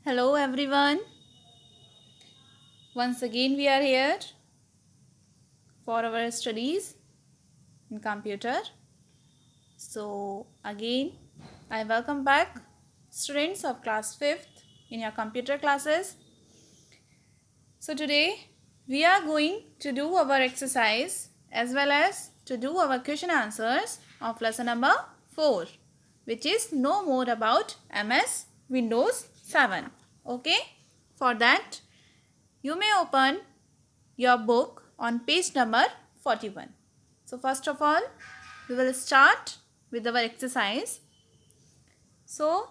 Hello everyone. Once again we are here for our studies in computer. So again I welcome back students of class 5th in your computer classes. So today we are going to do our exercise as well as to do our question answers of lesson number 4, which is know more about MS Windows 7. Okay, for that you may open your book on page number 41. So first of all, we will start with our exercise. So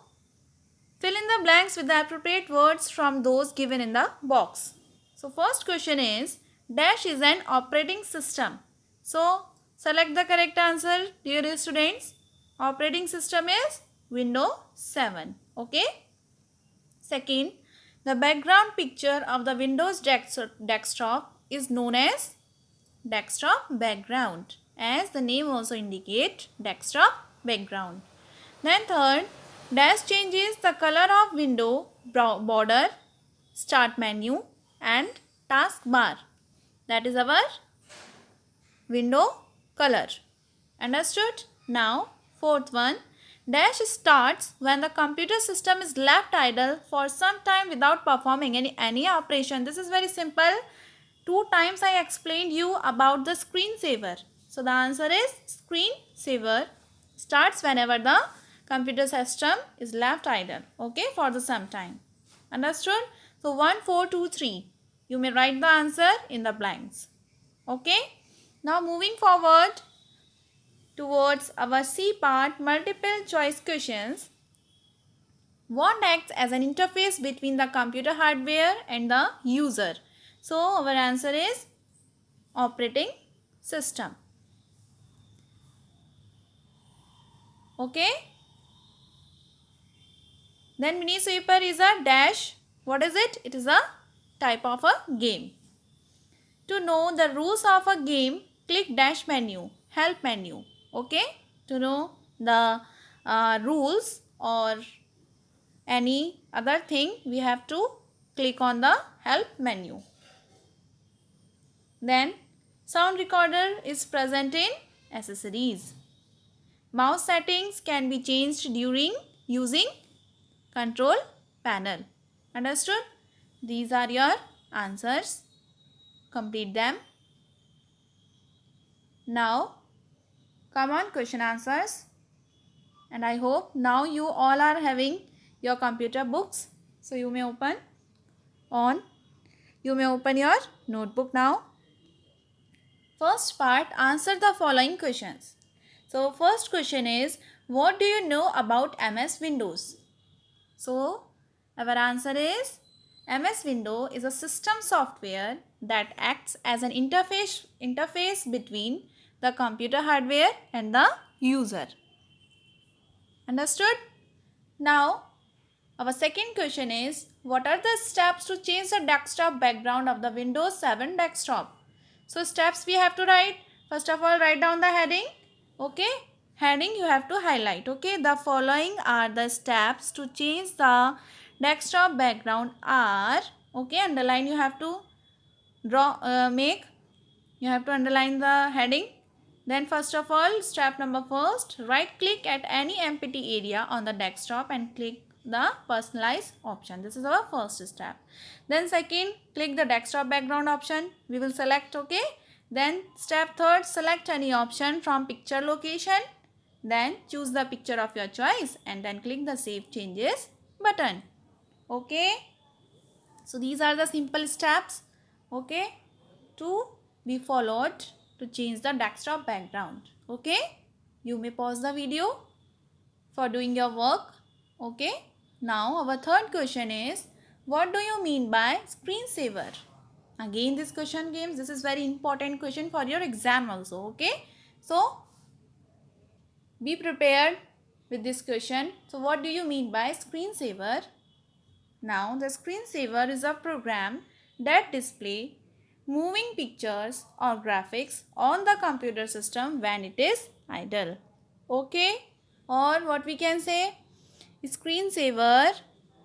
fill in the blanks with the appropriate words from those given in the box. So first question is, dash is an operating system. So select the correct answer, dear students. Operating system is Windows 7. Okay. Second, the background picture of the Windows desktop is known as desktop background, as the name also indicates desktop background. Then third, dash changes the color of window border, start menu and taskbar. That is our window color. Understood? Now fourth one, dash starts when the computer system is left idle for some time without performing any operation. This is very simple. 2 times I explained you about the screensaver. So the answer is screensaver starts whenever the computer system is left idle. Okay, for the some time. Understood? So 1, 4, 2, 3. You may write the answer in the blanks. Okay. Now moving forward towards our C part, multiple choice questions. What acts as an interface between the computer hardware and the user? So our answer is operating system. Okay. Then Minisweeper is a dash. What is it? It is a type of a game. To know the rules of a game, click dash menu, help menu. Okay. To know the rules or any other thing, we have to click on the help menu. Then sound recorder is present in accessories. Mouse settings can be changed during using control panel. Understood? These are your answers. Complete them. Now come on, question answers. And I hope now you all are having your computer books. So you may open your notebook now. First part, answer the following questions. So first question is, what do you know about MS Windows? So our answer is, MS Windows is a system software that acts as an interface between the computer hardware and the user. Understood? Now our second question is, what are the steps to change the desktop background of the Windows 7 desktop? So steps we have to write. First of all, write down the heading. Okay. Heading you have to highlight. Okay. The following are the steps to change the desktop background are. Okay. Underline you have to you have to underline the heading. Then first of all, step number first, right click at any empty area on the desktop and click the personalize option. This is our first step. Then second, click the desktop background option. We will select. Okay. Then step third, select any option from picture location. Then choose the picture of your choice and then click the save changes button. Okay. So these are the simple steps. Okay. To be followed to change the desktop background. Okay. You may pause the video for doing your work. Okay. Now our third question is, what do you mean by screensaver? Again this question games, this is very important question for your exam also. Okay. So be prepared with this question. So what do you mean by screensaver? Now the screensaver is a program that display moving pictures or graphics on the computer system when it is idle. Okay. Or what we can say, screensaver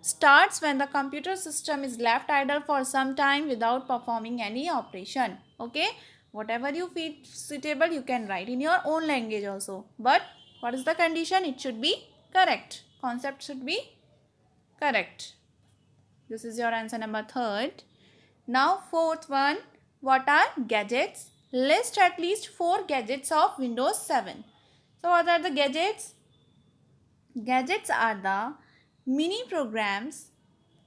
starts when the computer system is left idle for some time without performing any operation. Okay, whatever you feel suitable you can write in your own language also, but what is the condition? It should be correct. Concept should be correct. This is your answer number third. Now fourth one, what are gadgets? List at least 4 gadgets of Windows 7. So what are the gadgets? Gadgets are the mini programs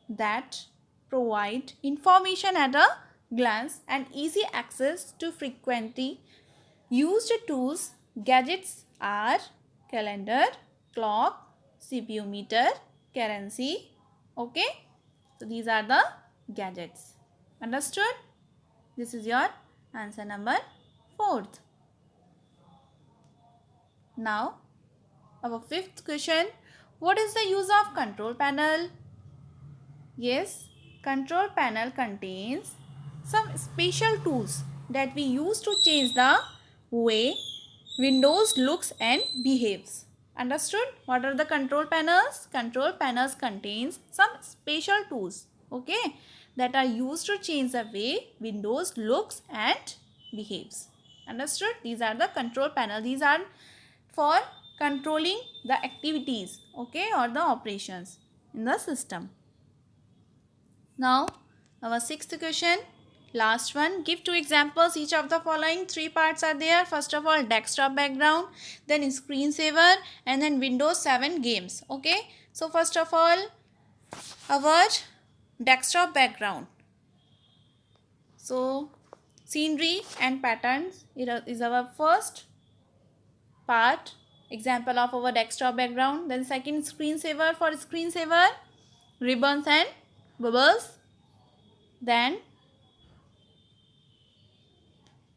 that provide information at a glance and easy access to frequently used tools. Gadgets are calendar, clock, CPU meter, currency. Okay, so these are the gadgets. Understood? This is your answer number fourth. Now our fifth question, what is the use of control panel? Yes, control panel contains some special tools that we use to change the way Windows looks and behaves. Understood? What are the control panels? Control panels contains some special tools, okay, that are used to change the way Windows looks and behaves. Understood? These are the control panel. These are for controlling the activities, okay, or the operations in the system. Now our sixth question, last one, give 2 examples each of the following. 3 parts are there. First of all, desktop background, then screensaver, and then Windows 7 games. Okay, so first of all, our desktop background. So scenery and patterns is our first part, example of our desktop background. Then second, screensaver. For screensaver, ribbons and bubbles. Then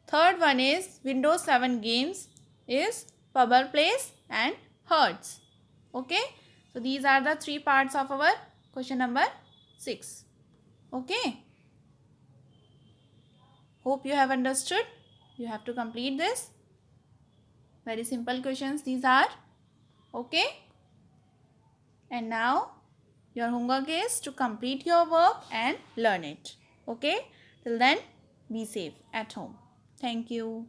third one is Windows 7 games is Pebble Place and Hertz. Okay, so these are the 3 parts of our question number 6. Okay, hope you have understood. You have to complete this. Very simple questions these are. Okay, and now your homework is to complete your work and learn it. Okay, till then be safe at home. Thank you.